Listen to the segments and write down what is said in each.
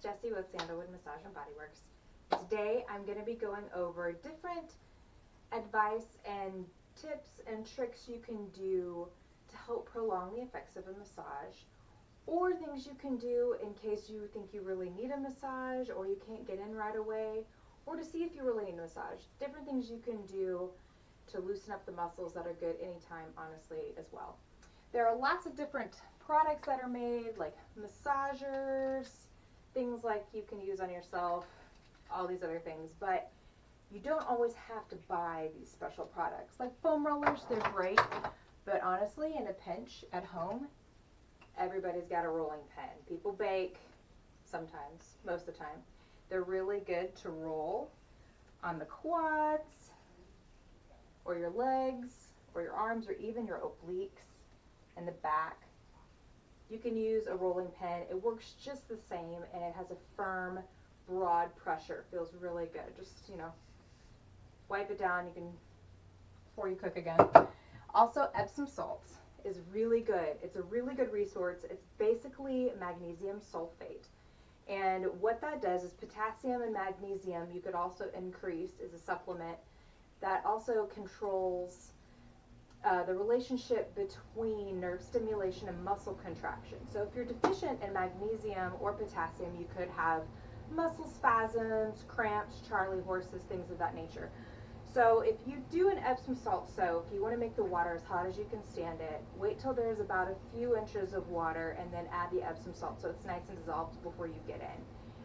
Jessie with Sandalwood Massage and Body Works. Today I'm going to be going over different advice and tips and tricks you can do to help prolong the effects of a massage, or things you can do in case you think you really need a massage or you can't get in right away, or to see if you really need a massage. Different things you can do to loosen up the muscles that are good anytime, honestly, as well. There are lots of different products that are made, like massagers, things like you can use on yourself, all these other things, but you don't always have to buy these special products. Like foam rollers, they're great, but honestly, in a pinch at home, everybody's got a rolling pin. People bake sometimes, most of the time. They're really good to roll on the quads, or your legs, or your arms, or even your obliques and the back. You can use a rolling pin. It works just the same, and it has a firm, broad pressure. It feels really good. Just, wipe it down. You can, before you cook again. Also, Epsom salts is really good. It's a really good resource. It's basically magnesium sulfate. And what that does is potassium and magnesium you could also increase as a supplement that also controls the relationship between nerve stimulation and muscle contraction. So if you're deficient in magnesium or potassium, you could have muscle spasms, cramps, Charlie horses, things of that nature. So if you do an Epsom salt soak, you want to make the water as hot as you can stand it. Wait till there's about a few inches of water and then add the Epsom salt so it's nice and dissolved before you get in.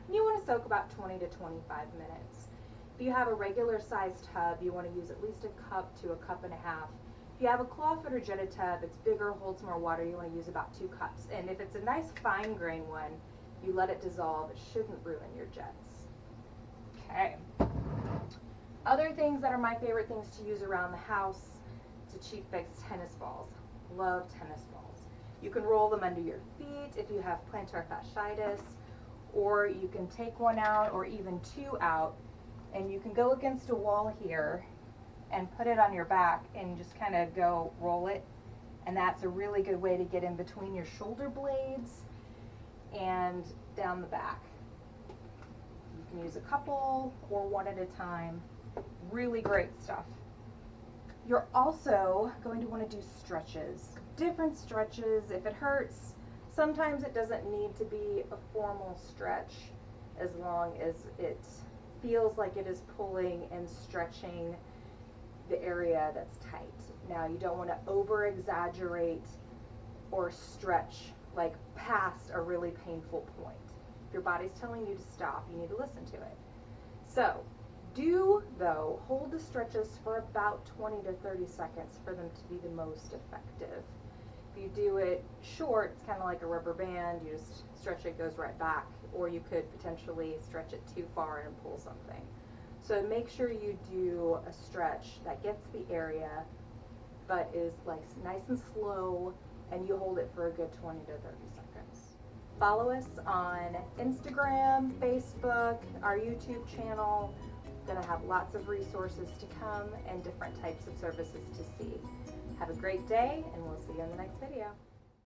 And you want to soak about 20 to 25 minutes. If you have a regular sized tub, you want to use at least a cup to a cup and a half. If you have a clawfoot or jetted tub, it's bigger, holds more water, you want to use about 2 cups. And if it's a nice fine grain one, you let it dissolve. It shouldn't ruin your jets. Okay. Other things that are my favorite things to use around the house to cheap fix: tennis balls. Love tennis balls. You can roll them under your feet if you have plantar fasciitis, or you can take one out or even 2 out, and you can go against a wall here and put it on your back and just kind of go roll it. And that's a really good way to get in between your shoulder blades and down the back. You can use a couple or one at a time. Really great stuff. You're also going to want to do stretches, different stretches. If it hurts, sometimes it doesn't need to be a formal stretch as long as it feels like it is pulling and stretching the area that's tight. Now, you don't want to over exaggerate or stretch like past a really painful point. If your body's telling you to stop, you need to listen to it. So though, hold the stretches for about 20 to 30 seconds for them to be the most effective. If you do it short, it's kind of like a rubber band. You just stretch it, goes right back, or you could potentially stretch it too far and pull something. So make sure you do a stretch that gets the area, but is like nice and slow, and you hold it for a good 20 to 30 seconds. Follow us on Instagram, Facebook, our YouTube channel. Going to have lots of resources to come and different types of services to see. Have a great day, and we'll see you in the next video.